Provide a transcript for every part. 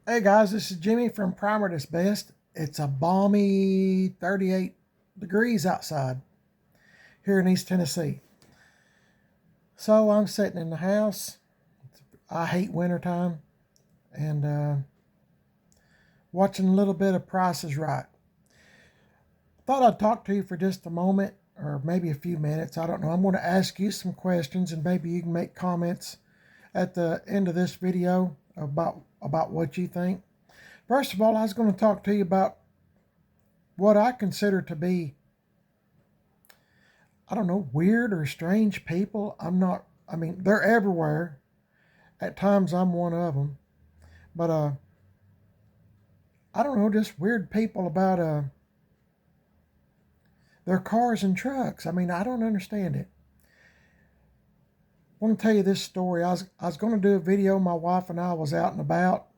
Hey guys, this is Jimmy from Primer That's Best. It's a balmy 38 degrees outside here in East Tennessee. So I'm sitting in the house. I hate wintertime and watching a little bit of Price is Right. Thought I'd talk to you for just a moment or maybe a few minutes. I don't know. I'm going to ask you some questions and maybe you can make comments at the end of this video about what you think. First of all, I was going to talk to you about what I consider to be, I don't know, weird or strange people. I mean, they're everywhere. At times I'm one of them. But I don't know, just weird people about their cars and trucks. I mean, I don't understand it. I want to tell you this story. I was going to do a video. My wife and I was out and about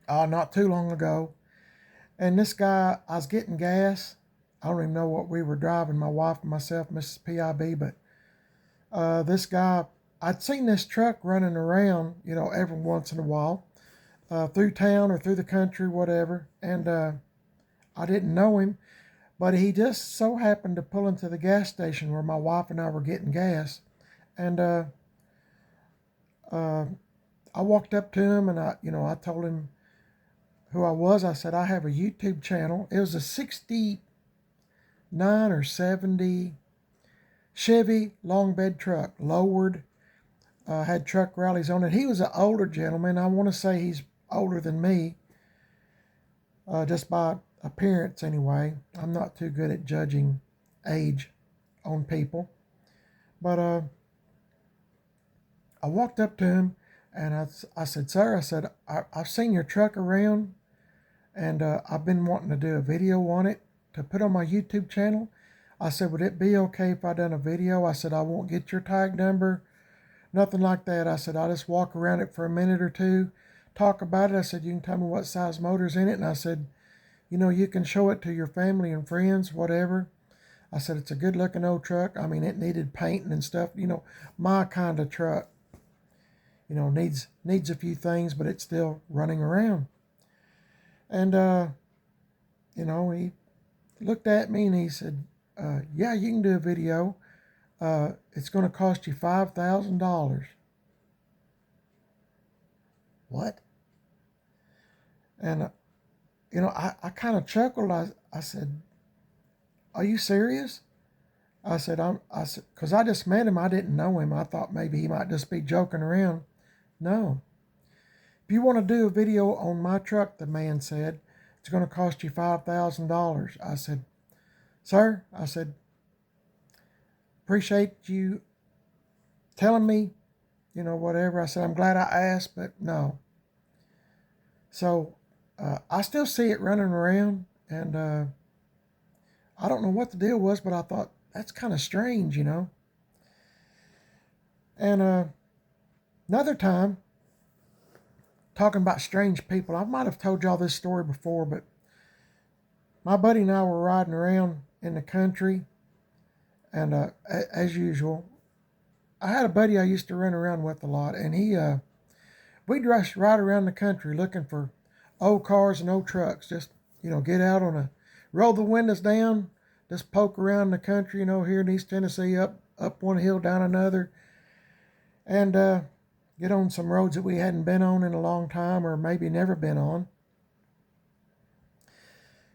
not too long ago. And this guy, I was getting gas. I don't even know what we were driving, my wife and myself, Mrs. PIB, but this guy, I'd seen this truck running around, every once in a while, through town or through the country, whatever. And I didn't know him, but he just so happened to pull into the gas station where my wife and I were getting gas. And uh, I walked up to him and I told him who I was. I said, I have a YouTube channel. It was a 69 or 70 Chevy long bed truck, lowered, had truck rallies on it. He was an older gentleman. I want to say he's older than me, just by appearance anyway. I'm not too good at judging age on people. But I walked up to him and I said, sir, I've seen your truck around and I've been wanting to do a video on it to put on my YouTube channel. I said, would it be okay if I done a video? I said, I won't get your tag number, nothing like that. I said, I'll just walk around it for a minute or two, talk about it. I said, you can tell me what size motor's in it. And I said, you can show it to your family and friends, whatever. I said, it's a good looking old truck. I mean, it needed painting and stuff, my kind of truck, needs a few things, but it's still running around. And, he looked at me and he said, yeah, you can do a video. It's going to cost you $5,000. What? And, I kind of chuckled. I said, are you serious? I said, because I just met him. I didn't know him. I thought maybe he might just be joking around. No. If you want to do a video on my truck, the man said, it's going to cost you $5,000. I said, sir, appreciate you telling me, whatever. I said, I'm glad I asked, but no. So I still see it running around, and I don't know what the deal was, but I thought, that's kind of strange, And another time, talking about strange people, I might have told y'all this story before, but my buddy and I were riding around in the country, and as usual, I had a buddy I used to run around with a lot, and we'd rush right around the country looking for old cars and old trucks. Just, get out roll the windows down, just poke around the country, here in East Tennessee, up one hill, down another, and get on some roads that we hadn't been on in a long time or maybe never been on.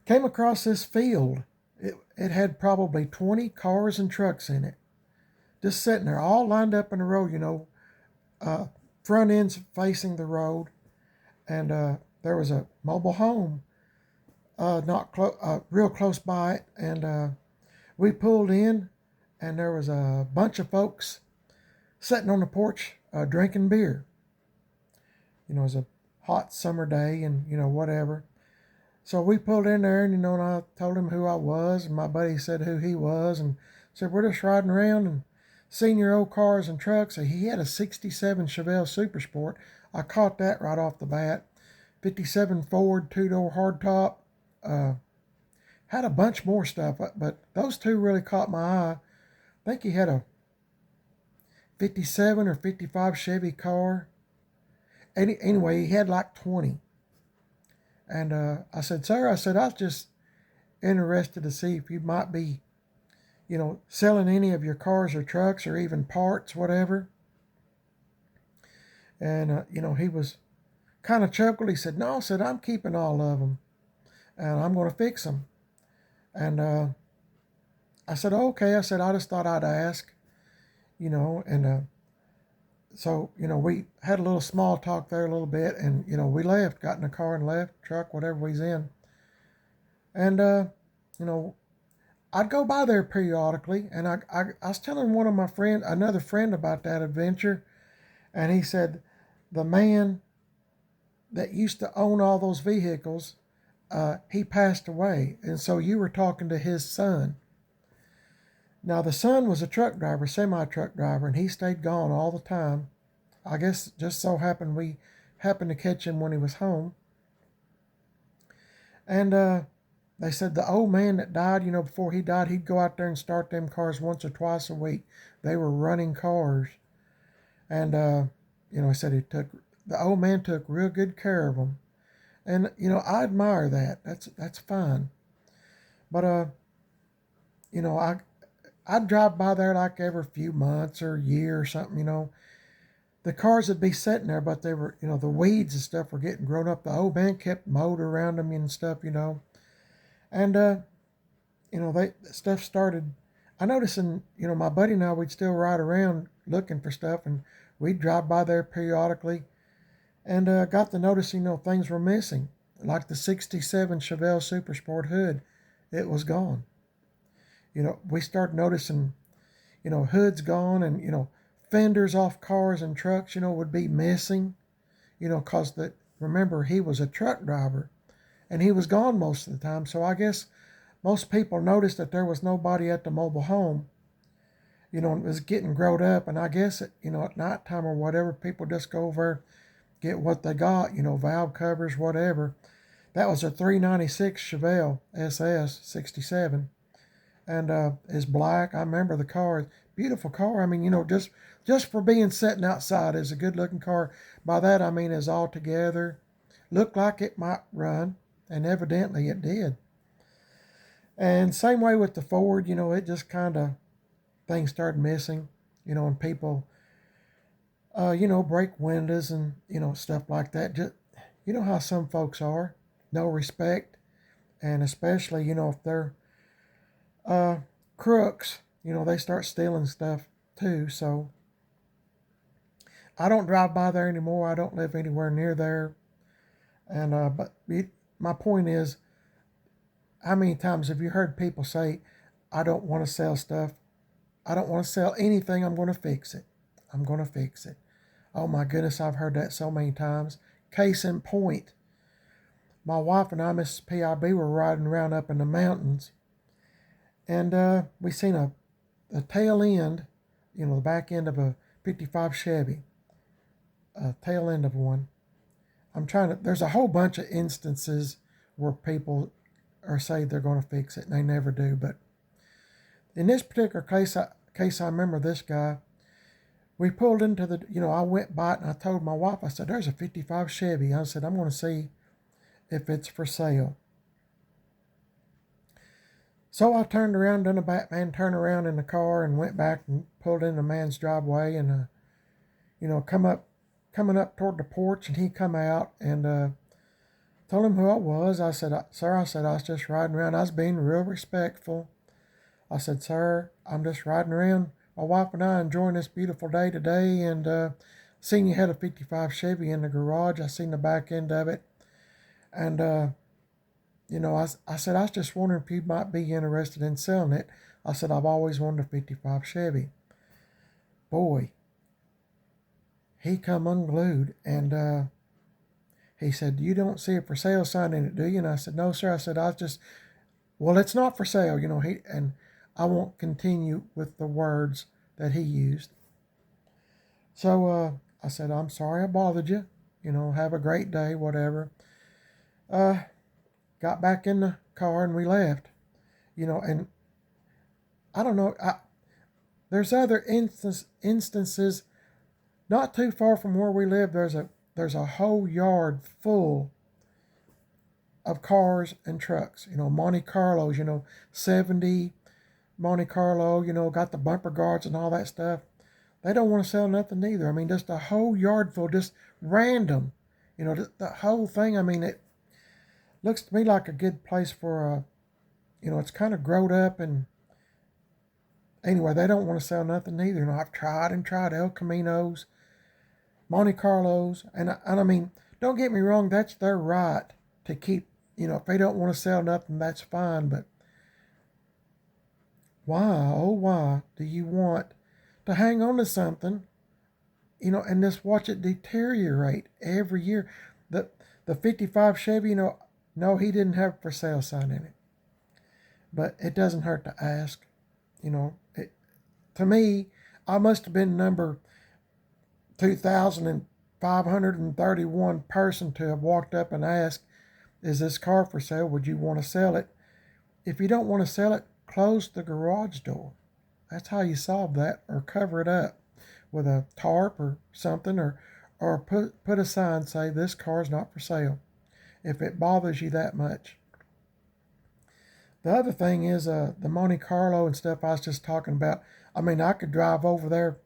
Came across this field. It had probably 20 cars and trucks in it, just sitting there, all lined up in a row, front ends facing the road. And there was a mobile home real close by it. And we pulled in, and there was a bunch of folks sitting on the porch drinking beer. It was a hot summer day and, whatever. So we pulled in there, and, and I told him who I was, and my buddy said who he was, and said, we're just riding around and seeing your old cars and trucks. And he had a 67 Chevelle Super Sport. I caught that right off the bat. 57 Ford, two-door hardtop. Had a bunch more stuff, but those two really caught my eye. I think he had a 57 or 55 Chevy car. anyway, he had like 20. And I said, sir, I said, I was just interested to see if you might be, selling any of your cars or trucks or even parts, whatever. And, he was kind of chuckled. He said, no, I said, I'm keeping all of them and I'm going to fix them. And I said, okay. I said, I just thought I'd ask, and so, we had a little small talk there a little bit, and, we left, got in the car and left, truck, whatever we was in. And, you know, I'd go by there periodically, and I was telling one of my friends, another friend, about that adventure, and he said, the man that used to own all those vehicles, he passed away, and so you were talking to his son. Now, the son was a truck driver, semi-truck driver, and he stayed gone all the time. I guess just so happened we happened to catch him when he was home. And they said the old man that died, before he died, he'd go out there and start them cars once or twice a week. They were running cars. And, he said the old man took real good care of them. And, I admire that. That's fine. But, I'd drive by there like every few months or a year or something. The cars would be sitting there, but they were, the weeds and stuff were getting grown up. The old man kept mowed around them and stuff, And, stuff started. I noticed, my buddy and I, we'd still ride around looking for stuff, and we'd drive by there periodically, and got to notice, things were missing. Like the 67 Chevelle Super Sport hood, it was gone. We started noticing, hoods gone, and, fenders off cars and trucks, would be missing, because remember, he was a truck driver and he was gone most of the time. So I guess most people noticed that there was nobody at the mobile home, it was getting growed up. And I guess, at nighttime or whatever, people just go over, get what they got, valve covers, whatever. That was a 396 Chevelle SS 67. And it's black. I remember the car. Beautiful car. I mean, just for being sitting outside, is a good looking car. By that I mean is all together. Looked like it might run, and evidently it did. And same way with the Ford, it just kind of, things started missing, and people, break windows and, stuff like that. Just, how some folks are, no respect. And especially, if they're crooks, they start stealing stuff too. So I don't drive by there anymore. I don't live anywhere near there. And my point is, how many times have you heard people say, I don't want to sell stuff. I don't want to sell anything. I'm going to fix it. I'm going to fix it. Oh my goodness, I've heard that so many times. Case in point, my wife and I, Mrs. PIB, were riding around up in the mountains, and we seen a tail end, the back end of a 55 Chevy, a tail end of one. There's a whole bunch of instances where people say they're going to fix it, and they never do. But in this particular case, I remember this guy. We pulled into I went by it, and I told my wife, I said, there's a 55 Chevy. I said, I'm going to see if it's for sale. So I turned around, done a Batman turn around in the car, and went back and pulled in the man's driveway, and coming up toward the porch, and he come out, and told him who I was. I said, sir, I said, I was just riding around. I was being real respectful. I said, sir, I'm just riding around, my wife and I, enjoying this beautiful day today, and seen you had a 55 Chevy in the garage. I seen the back end of it, and I said, I was just wondering if you might be interested in selling it. I said, I've always wanted a 55 Chevy. Boy, he come unglued, and he said, you don't see a for sale sign in it, do you? And I said, no, sir. I said, well, it's not for sale, and I won't continue with the words that he used. So I said, I'm sorry I bothered you. Have a great day, whatever. Got back in the car and we left. And I don't know. There's other instances not too far from where we live. There's a there's a whole yard full of cars and trucks. Monte Carlos, 70 Monte Carlo, got the bumper guards and all that stuff. They don't want to sell nothing either. I mean, just a whole yard full, just random. The whole thing. I mean, it looks to me like a good place for it's kind of growed up. And anyway, they don't want to sell nothing either. I've tried and tried El Caminos, Monte Carlos, and I mean, don't get me wrong, that's their right to keep, if they don't want to sell nothing, that's fine. But why, oh, why do you want to hang on to something, and just watch it deteriorate every year? The 55 Chevy, no, he didn't have a for sale sign in it. But it doesn't hurt to ask. To me, I must have been number 2,531 person to have walked up and asked, is this car for sale? Would you want to sell it? If you don't want to sell it, close the garage door. That's how you solve that, or cover it up with a tarp or something, or put a sign say this car is not for sale, if it bothers you that much. The other thing is the Monte Carlo and stuff I was just talking about. I mean, I could drive over there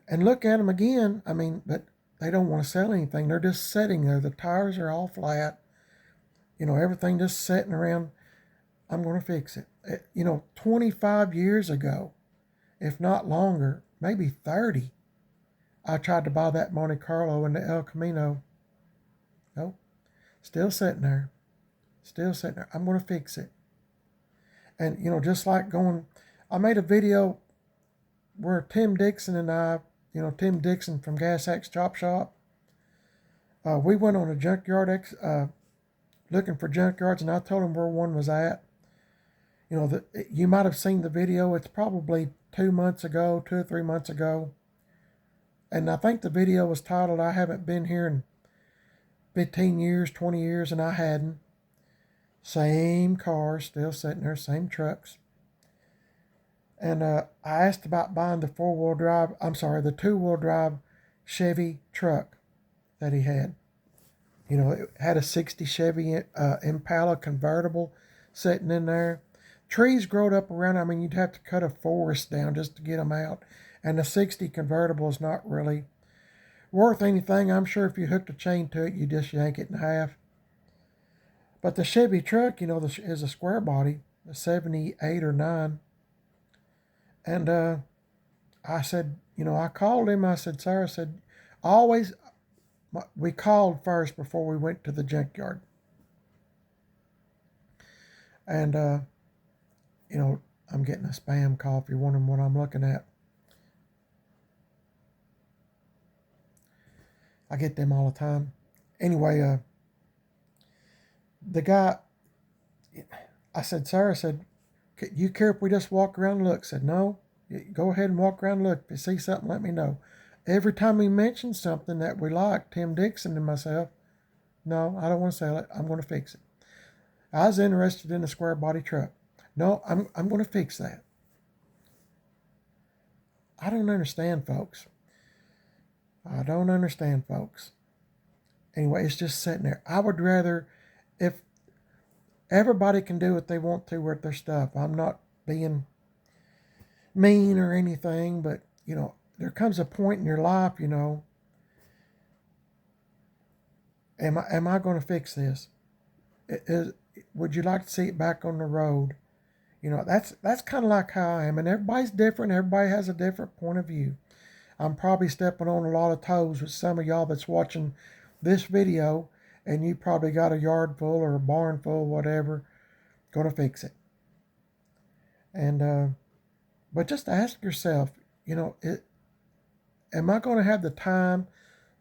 and look at them again. I mean, but they don't want to sell anything. They're just sitting there. The tires are all flat. Everything just sitting around. I'm going to fix it. 25 years ago, if not longer, maybe 30, I tried to buy that Monte Carlo in the El Camino. Nope. Still sitting there. Still sitting there. I'm going to fix it. And, just like I made a video where Tim Dixon and I, Tim Dixon from Gas X Chop Shop, we went on a junkyard looking for junkyards, and I told him where one was at. You might have seen the video. It's probably 2 months ago, 2 or 3 months ago. And I think the video was titled, I haven't been here in 15 years, 20 years, and I hadn't. Same cars still sitting there, same trucks. And I asked about buying the the 2-wheel drive Chevy truck that he had. It had a 60 Chevy Impala convertible sitting in there. Trees growed up around. I mean, you'd have to cut a forest down just to get them out. And the 60 convertible is not really worth anything. I'm sure if you hooked a chain to it, you just yank it in half. But the Chevy truck, is a square body, a 78 or 9. And I said, I called him. I said, sir, we called first before we went to the junkyard. And, I'm getting a spam call if you're wondering what I'm looking at. I get them all the time. Anyway, the guy, I said, sir, you care if we just walk around and look? I said, no, go ahead and walk around and look. If you see something, let me know. Every time he mentioned something that we liked, Tim Dixon and myself, no, I don't want to sell it. I'm going to fix it. I was interested in a square body truck. No, I'm going to fix that. I don't understand, folks. I don't understand, folks. Anyway, it's just sitting there. I would rather, if everybody can do what they want to with their stuff. I'm not being mean or anything, but, there comes a point in your life, am I going to fix this? Would you like to see it back on the road? That's kind of like how I am, and everybody's different. Everybody has a different point of view. I'm probably stepping on a lot of toes with some of y'all that's watching this video, and you probably got a yard full or a barn full, whatever, going to fix it. And, but just ask yourself, am I going to have the time,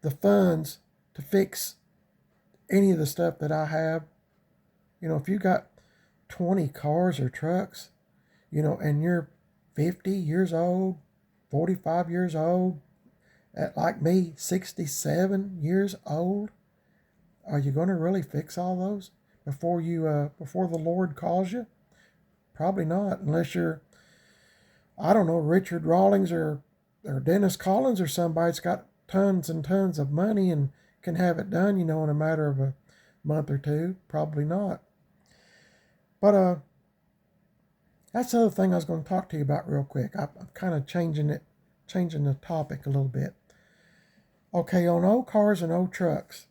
the funds to fix any of the stuff that I have? If you got 20 cars or trucks, and you're 50 years old, 45 years old, like me, 67 years old, are you going to really fix all those before the Lord calls you? Probably not, unless you're, I don't know, Richard Rawlings or Dennis Collins or somebody that's got tons and tons of money and can have it done, in a matter of a month or two? Probably not. But that's the other thing I was going to talk to you about real quick. I'm kind of changing the topic a little bit. Okay, on old cars and old trucks,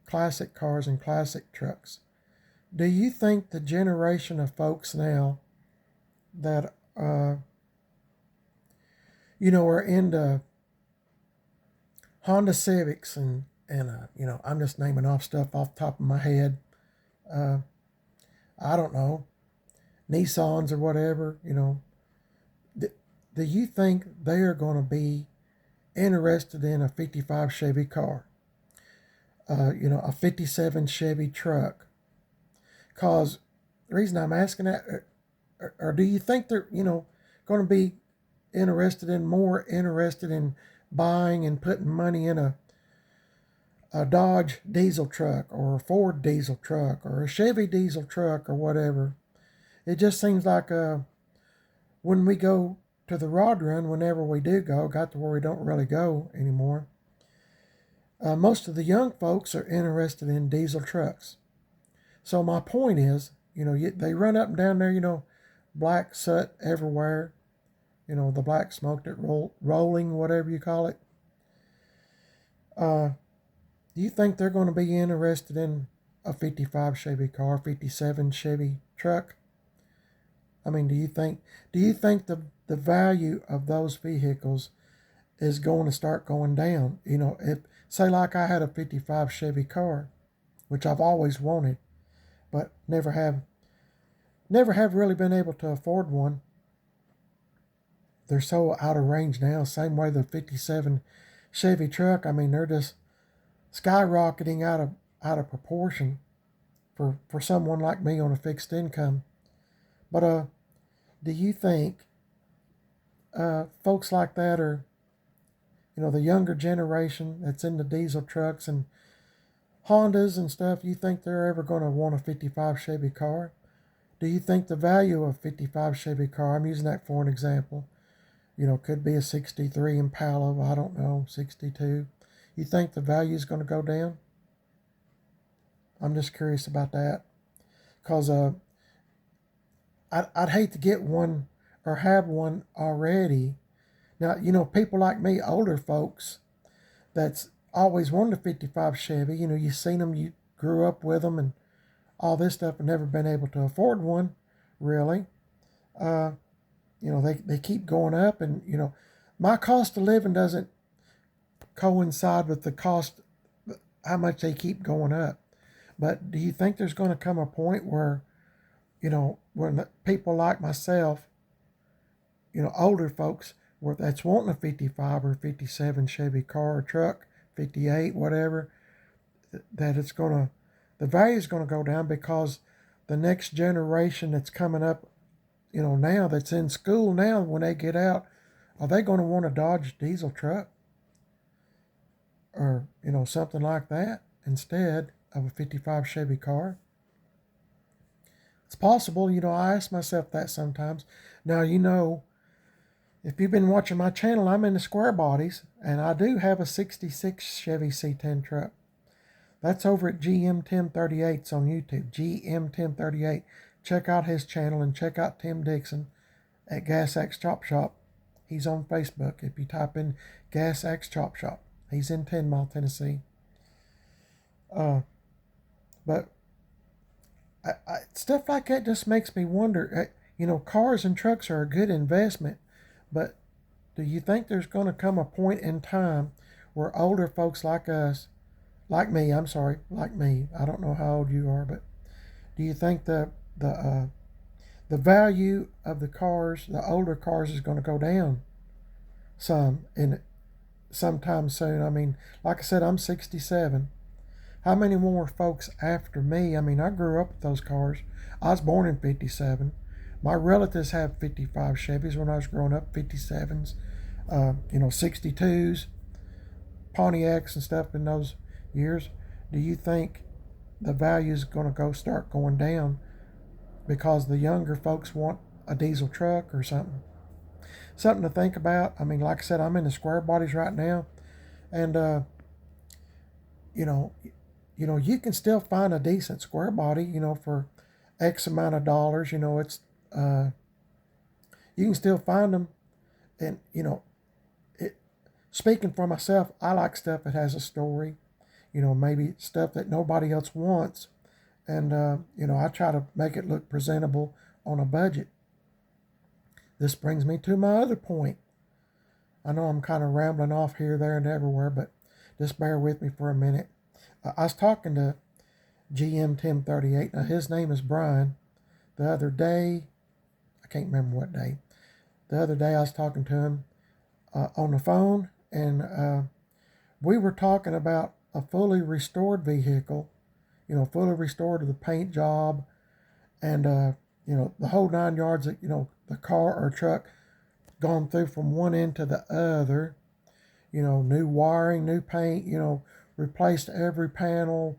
classic cars and classic trucks, do you think the generation of folks now that are into Honda Civics and I'm just naming off stuff off the top of my head. I don't know, Nissans or whatever. Do you think they are going to be interested in a 55 Chevy car? A 57 Chevy truck? Cause the reason I'm asking that, or do you think they're going to be more interested in buying and putting money in a Dodge diesel truck or a Ford diesel truck or a Chevy diesel truck or whatever? It just seems like when we go to the rod run, whenever we do go, got to where we don't really go anymore, most of the young folks are interested in diesel trucks. So my point is, they run up and down there, black soot everywhere, the black smoke that rolling, whatever you call it. Do you think they're going to be interested in a 55 Chevy car, 57 Chevy truck? I mean, do you think the value of those vehicles is going to start going down? If say like I had a 55 Chevy car, which I've always wanted, but never have really been able to afford one. They're so out of range now. Same way the 57 Chevy truck. I mean, they're just skyrocketing out of proportion for someone like me on a fixed income. But do you think folks like that are, the younger generation that's into diesel trucks and Hondas and stuff, you think they're ever going to want a 55 Chevy car? Do you think the value of a 55 Chevy car, I'm using that for an example, could be a 63 Impala, I don't know, 62. You think the value is going to go down? I'm just curious about that. Because I'd hate to get one or have one already. Now, people like me, older folks, that's always wanted a 55 Chevy. You seen them, you grew up with them and all this stuff and never been able to afford one, really. They keep going up and, my cost of living doesn't coincide with the cost, how much they keep going up. But do you think there's going to come a point where, when people like myself, older folks, that's wanting a 55 or 57 Chevy car or truck, 58, whatever, that the value is going to go down because the next generation that's coming up, now that's in school now, when they get out, are they going to want a Dodge diesel truck or, something like that instead of a 55 Chevy car? It's possible, I ask myself that sometimes. Now, if you've been watching my channel, I'm into square bodies, and I do have a 66 Chevy C10 truck. That's over at GM 1038's on YouTube, GM 1038. Check out his channel and check out Tim Dixon at Gas Axe Chop Shop. He's on Facebook. If you type in Gas Axe Chop Shop, he's in 10 Mile, Tennessee. But stuff like that just makes me wonder. Cars and trucks are a good investment, but do you think there's going to come a point in time where older folks like us, like me, I don't know how old you are, but do you think the value of the cars, the older cars, is going to go down sometime soon? I mean, like I said, I'm 67. How many more folks after me? I mean, I grew up with those cars. I was born in 57. My relatives have 55 Chevys when I was growing up, 57s, 62s, Pontiacs and stuff in those years. Do you think the value is going to start going down because the younger folks want a diesel truck or something? Something to think about. I mean, like I said, I'm in the square bodies right now. And you know, you can still find a decent square body, for X amount of dollars. It's uh, you can still find them, and it, speaking for myself, I like stuff that has a story. Maybe stuff that nobody else wants, and I try to make it look presentable on a budget. This brings me to my other point. I know I'm kind of rambling off here, there, and everywhere, but just bear with me for a minute. I was talking to GM 1038. Now, his name is Brian. The other day, I can't remember what day. The other day, I was talking to him on the phone, and we were talking about a fully restored vehicle, fully restored to the paint job, and, the whole 9 yards, that, the car or truck gone through from one end to the other, new wiring, new paint, replaced every panel,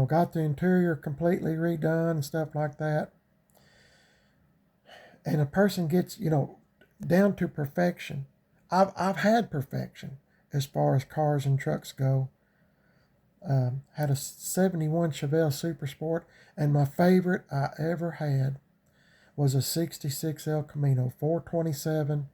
got the interior completely redone and stuff like that. And a person gets, down to perfection. I've had perfection as far as cars and trucks go. Had a 71 Chevelle Super Sport, and my favorite I ever had was a 66 El Camino 427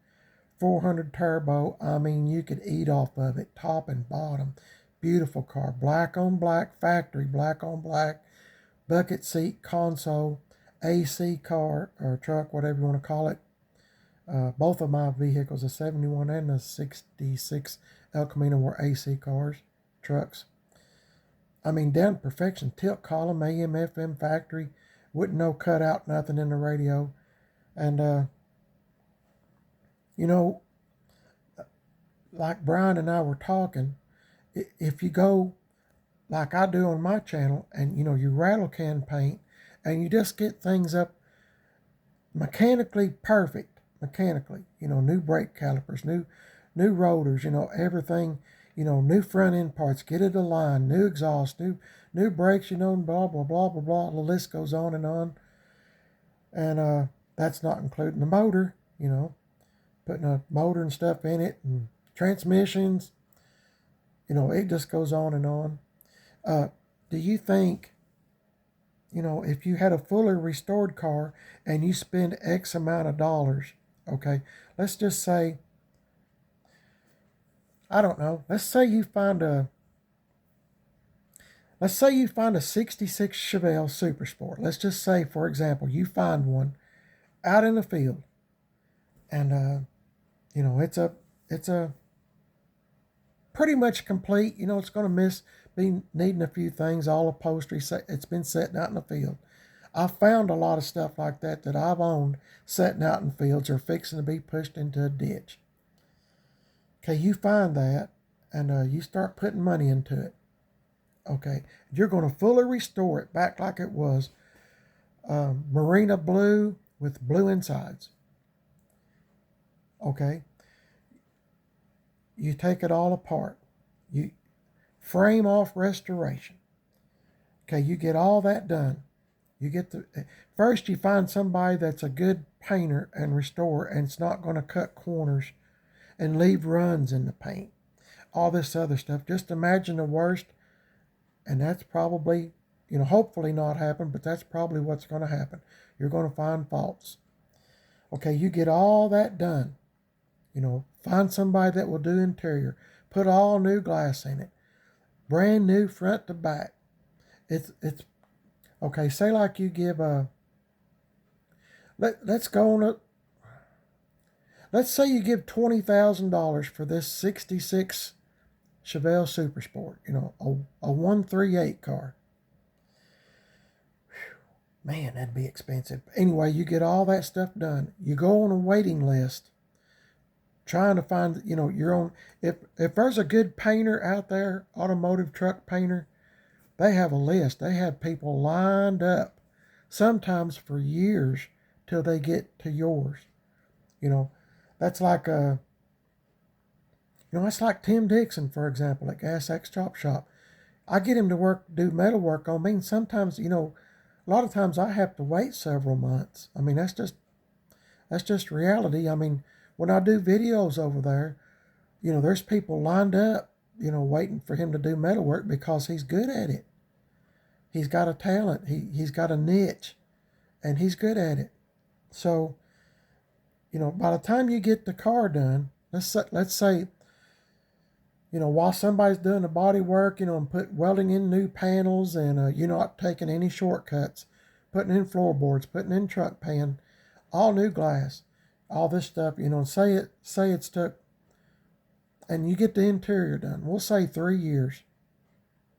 400 turbo. I mean, you could eat off of it, top and bottom. Beautiful car, black on black, factory black on black, bucket seat console, AC car or truck, whatever you want to call it. Both of my vehicles, the 71 and the 66 El Camino, were AC cars, trucks. I mean, down to perfection. Tilt column, AM, FM, factory. Wouldn't no cut out nothing in the radio. And, like Brian and I were talking, if you go like I do on my channel and, you rattle can paint and you just get things up mechanically perfect, new brake calipers, new rotors, everything, new front end parts, get it aligned, new exhaust, new brakes, and blah, blah, blah, blah, blah. The list goes on and on. And that's not including the motor, putting a motor and stuff in it and transmissions, it just goes on and on. Do you think, if you had a fully restored car and you spend X amount of dollars, okay, let's just say, I don't know, let's say you find a 66 Chevelle Super Sport. Let's just say, for example, you find one out in the field, and it's a pretty much complete. It's going to be needing a few things. All upholstery, it's been sitting out in the field. I've found a lot of stuff like that I've owned sitting out in fields or fixing to be pushed into a ditch. Okay, you find that, and you start putting money into it. Okay, you're going to fully restore it back like it was, marina blue with blue insides. Okay, you take it all apart. You frame off restoration. Okay, you get all that done. First you find somebody that's a good painter and restorer, and it's not going to cut corners and leave runs in the paint. All this other stuff. Just imagine the worst, and that's probably, hopefully not happen, but that's probably what's going to happen. You're going to find faults. Okay, you get all that done. Find somebody that will do interior. Put all new glass in it. Brand new front to back. It's okay, say like you give let's go on let's say you give $20,000 for this 66 Chevelle Super Sport, a 138 car. Whew, man, that'd be expensive. Anyway, you get all that stuff done. You go on a waiting list trying to find, your own. If there's a good painter out there, automotive truck painter, they have a list. They have people lined up, sometimes for years, till they get to yours. That's like that's like Tim Dixon, for example, at Gas X Chop Shop. I get him to do metal work on me, and sometimes, a lot of times I have to wait several months. I mean, that's just reality. I mean, when I do videos over there, there's people lined up waiting for him to do metalwork because he's good at it. He's got a talent. He's got a niche, and he's good at it. So, by the time you get the car done, let's say, while somebody's doing the body work, and welding in new panels, and you're not taking any shortcuts, putting in floorboards, putting in truck pan, all new glass, all this stuff, say it's took, and you get the interior done. We'll say 3 years,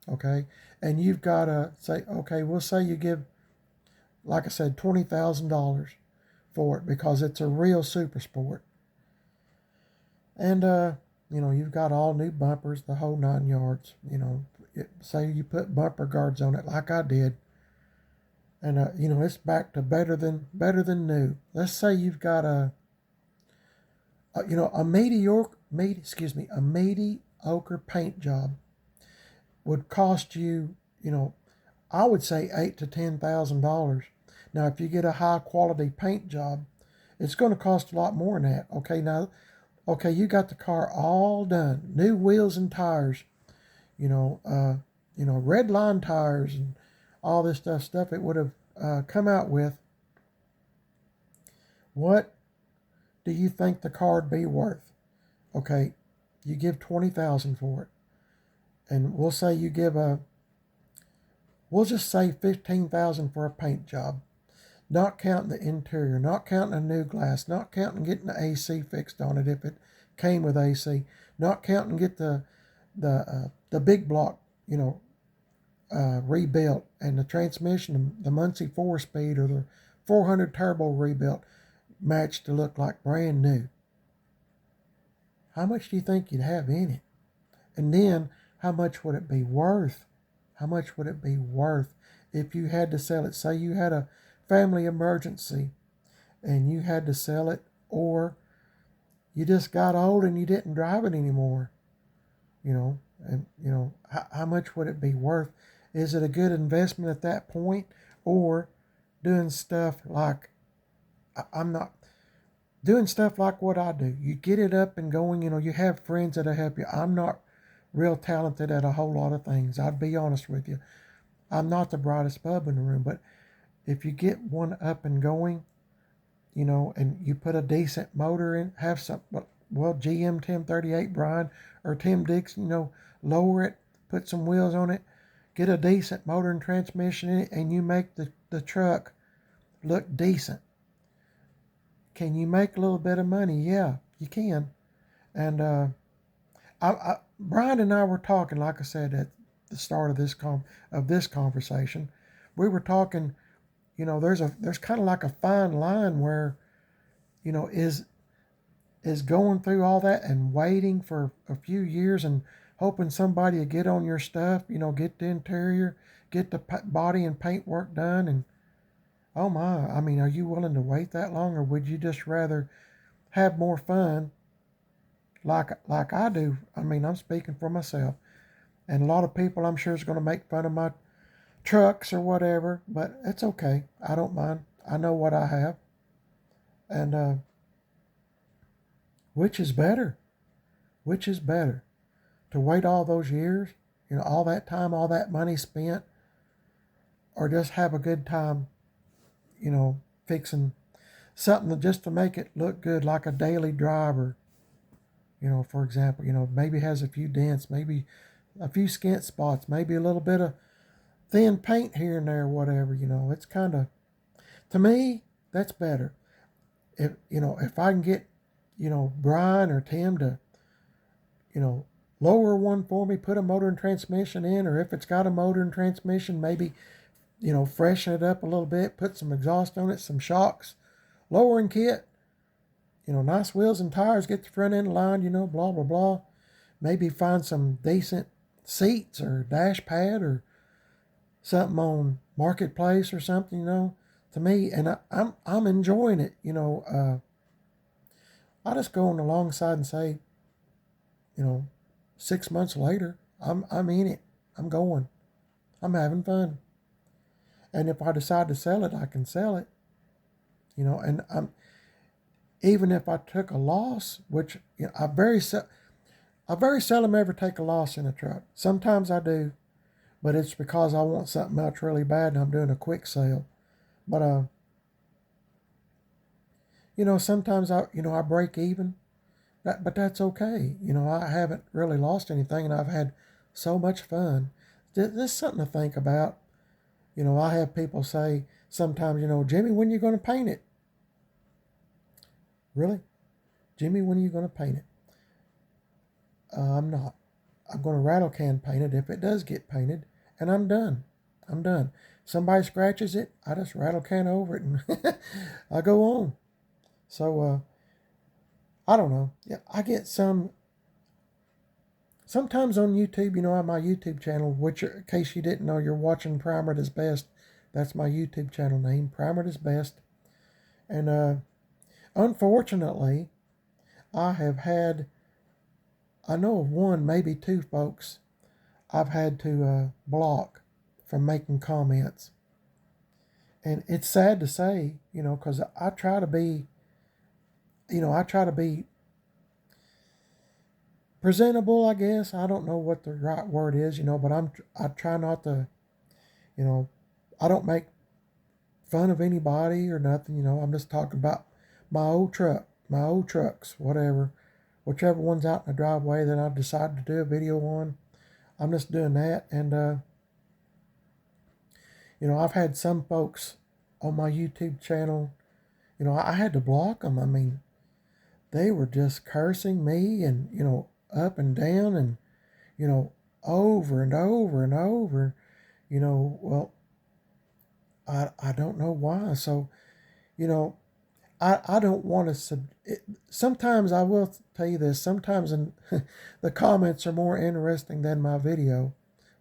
okay? And you've got to say, okay, we'll say you give, like I said, $20,000 for it because it's a real super sport. And, you've got all new bumpers, the whole 9 yards. Say you put bumper guards on it like I did. And, it's back to better than new. Let's say you've got a mediocre paint job would cost you, I would say $8,000 to $10,000. Now, if you get a high quality paint job, it's going to cost a lot more than that. Okay, you got the car all done, new wheels and tires, red line tires and all this stuff it would have come out with. What do you think the car would be worth? Okay, you give $20,000 for it, and we'll say you give we'll just say $15,000 for a paint job, not counting the interior, not counting a new glass, not counting getting the AC fixed on it if it came with AC, not counting get the big block, rebuilt, and the transmission, the Muncie 4-speed or the 400 turbo rebuilt, matched to look like brand new. How much do you think you'd have in it? And then how much would it be worth? How much would it be worth if you had to sell it? Say you had a family emergency and you had to sell it, or you just got old and you didn't drive it anymore. How much would it be worth? Is it a good investment at that point? Or doing stuff like, I'm not doing stuff like what I do. You get it up and going, you have friends that'll help you. I'm not real talented at a whole lot of things. I'd be honest with you. I'm not the brightest bulb in the room, but if you get one up and going, and you put a decent motor in, have some, GM 1038 Brian or Tim Dixon, lower it, put some wheels on it, get a decent motor and transmission in it, and you make the truck look decent. Can you make a little bit of money? Yeah, you can. And Brian and I were talking, like I said at the start of this conversation, we were talking. There's kind of like a fine line where, is going through all that and waiting for a few years and hoping somebody will get on your stuff, get the interior, get the body and paint work done, and oh my, are you willing to wait that long, or would you just rather have more fun like I do? I'm speaking for myself, and a lot of people I'm sure is going to make fun of my trucks or whatever, but it's okay. I don't mind. I know what I have. And which is better? Which is better? To wait all those years, all that time, all that money spent, or just have a good time, fixing something just to make it look good, like a daily driver, for example, maybe has a few dents, maybe a few skint spots, maybe a little bit of thin paint here and there, whatever, it's kind of, to me, that's better. If I can get, Brian or Tim to, lower one for me, put a motor and transmission in, or if it's got a motor and transmission, maybe, freshen it up a little bit, put some exhaust on it, some shocks, lowering kit, nice wheels and tires, get the front end lined, blah, blah, blah. Maybe find some decent seats or dash pad or something on Marketplace or something, to me, and I'm enjoying it, I just go on the long side and say, 6 months later, I'm in it. I'm going. I'm having fun. And if I decide to sell it, I can sell it. And even if I took a loss, which I very seldom ever take a loss in a truck. Sometimes I do, but it's because I want something else really bad and I'm doing a quick sale. But sometimes I break even. But that's okay. I haven't really lost anything, and I've had so much fun. This is something to think about. I have people say sometimes, Jimmy, when are you going to paint it? Really? Jimmy, when are you going to paint it? I'm not. I'm going to rattle can paint it if it does get painted, and I'm done. I'm done. Somebody scratches it, I just rattle can over it, and I go on. So, I don't know. Yeah, I get sometimes on YouTube, on my YouTube channel, which, in case you didn't know, you're watching Primer is Best. That's my YouTube channel name, Primer is Best. And unfortunately, I have had, I know of one, maybe two folks I've had to block from making comments. And it's sad to say, because I try to be, I try to be presentable, I guess. I don't know what the right word is, but I try not to, you know, I don't make fun of anybody or nothing. I'm just talking about my old trucks, whatever, whichever one's out in the driveway that I've decided to do a video on. I'm just doing that. And, I've had some folks on my YouTube channel, I had to block them. I mean, they were just cursing me and, up and down and, over and over and over. Well, I don't know why. So, you know, I don't want to. Sometimes I will tell you this. Sometimes the comments are more interesting than my video,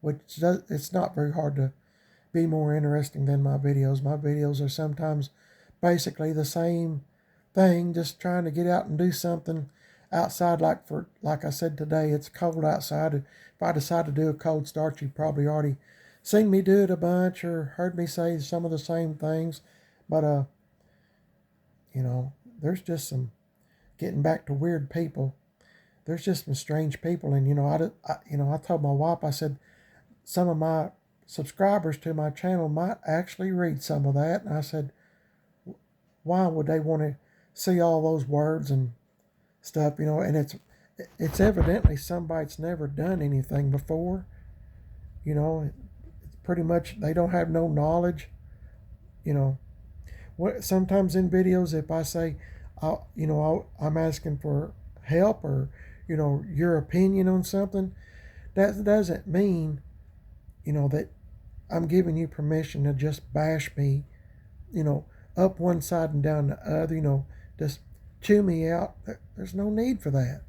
it's not very hard to be more interesting than my videos. My videos are sometimes basically the same thing, just trying to get out and do something outside. Like I said today, it's cold outside. If I decide to do a cold start, you've probably already seen me do it a bunch or heard me say some of the same things. But there's just some getting back to weird people. There's just some strange people, and I told my wife, I said some of my subscribers to my channel might actually read some of that, and I said, why would they want to see all those words and stuff? And it's evidently somebody that's never done anything before. It's pretty much they don't have no knowledge. You know, sometimes in videos, if I say, I'm asking for help or, your opinion on something, that doesn't mean, that I'm giving you permission to just bash me, you know, up one side and down the other, just chew me out. There's no need for that.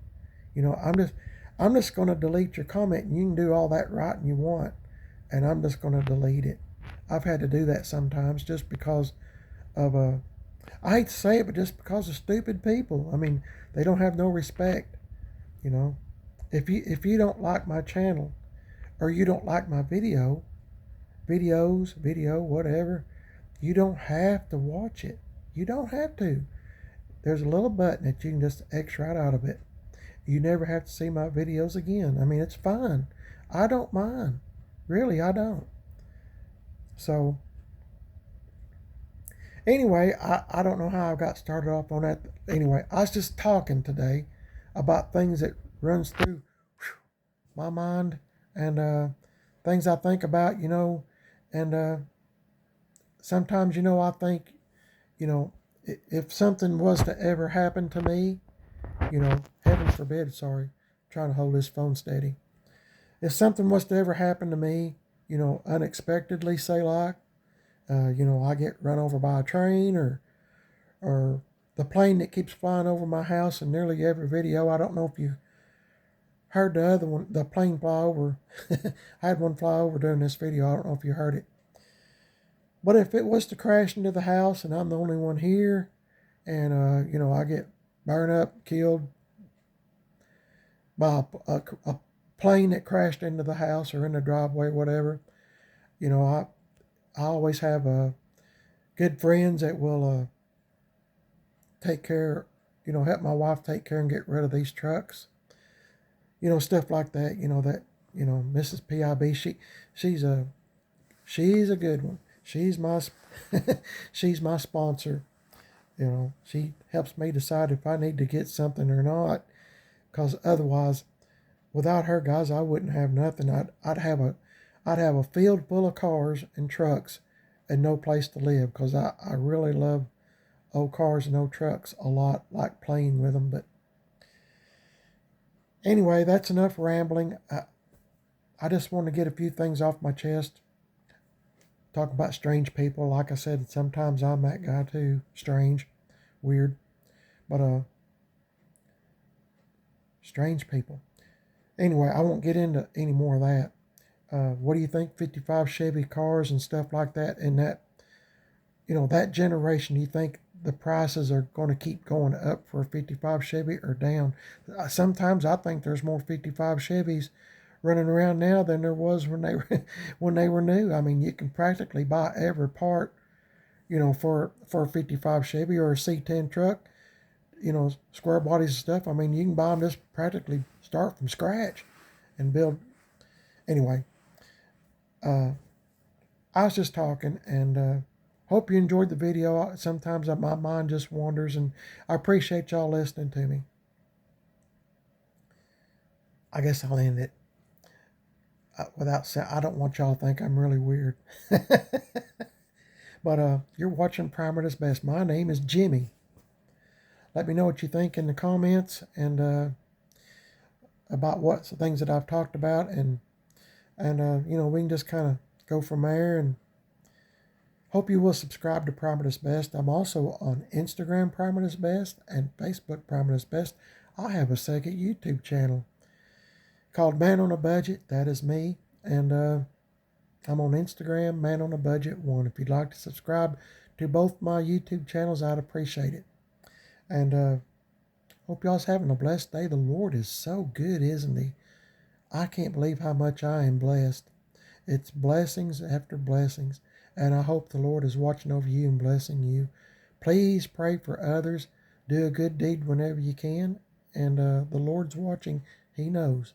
I'm just going to delete your comment, and you can do all that writing you want, and I'm just going to delete it. I've had to do that sometimes just because of I hate to say it, but just because of stupid people. I mean, they don't have no respect. You know, if you don't like my channel or you don't like my video, whatever, you don't have to watch it. You don't have to. There's a little button that you can just X right out of it. You never have to see my videos again. I mean, it's fine. I don't mind. Really, I don't. So, anyway, I don't know how I got started off on that. Anyway, I was just talking today about things that runs through my mind and things I think about, and sometimes, I think, if something was to ever happen to me, heaven forbid, sorry, I'm trying to hold this phone steady. If something was to ever happen to me, unexpectedly, say like, I get run over by a train or the plane that keeps flying over my house in nearly every video. I don't know if you heard the other one, the plane fly over. I had one fly over during this video. I don't know if you heard it. But if it was to crash into the house and I'm the only one here and, I get burned up, killed by a plane that crashed into the house or in the driveway, whatever, I always have good friends that will take care, help my wife take care and get rid of these trucks. stuff like that. Mrs. PIB, she's a she's a good one. She's my she's my sponsor. She helps me decide if I need to get something or not. Because otherwise, without her, guys, I wouldn't have nothing. I'd have a field full of cars and trucks and no place to live. Because I really love old cars and old trucks a lot, like playing with them. But anyway, that's enough rambling. I just want to get a few things off my chest. Talk about strange people. Like I said, sometimes I'm that guy too. Strange, weird, but strange people. Anyway, I won't get into any more of that. What do you think? 55 Chevy cars and stuff like that, and that generation. Do you think the prices are going to keep going up for a 55 Chevy or down? Sometimes I think there's more 55 Chevys running around now than there was when they were when they were new. I mean, you can practically buy every part, for a 55 Chevy or a C10 truck, square bodies and stuff. I mean, you can buy them just practically start from scratch and build. Anyway, I was just talking, and hope you enjoyed the video. Sometimes my mind just wanders, and I appreciate y'all listening to me. I guess I'll end it without saying, I don't want y'all to think I'm really weird. But you're watching Primer at its Best. My name is Jimmy. Let me know what you think in the comments, and about what things that I've talked about, and we can just kind of go from there. And hope you will subscribe to Primer at its Best. I'm also on Instagram, Primer at its Best, and Facebook, Primer at its Best. I have a second YouTube channel called Man on a Budget. That is me. And I'm on Instagram, Man on a Budget 1. If you'd like to subscribe to both my YouTube channels, I'd appreciate it. And hope y'all's having a blessed day. The Lord is so good, isn't He? I can't believe how much I am blessed. It's blessings after blessings. And I hope the Lord is watching over you and blessing you. Please pray for others. Do a good deed whenever you can. And the Lord's watching. He knows.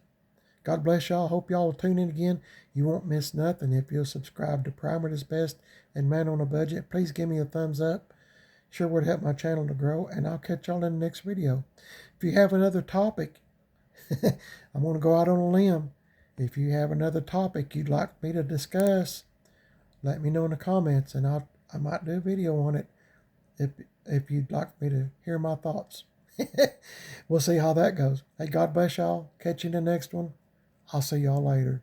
God bless y'all. Hope y'all will tune in again. You won't miss nothing if you'll subscribe to Primer at its Best and Man on a Budget. Please give me a thumbs up. Sure would help my channel to grow. And I'll catch y'all in the next video. If you have another topic, I'm going to go out on a limb. If you have another topic you'd like me to discuss, let me know in the comments, and I might do a video on it if you'd like me to hear my thoughts. We'll see how that goes. Hey, God bless y'all. Catch you in the next one. I'll see y'all later.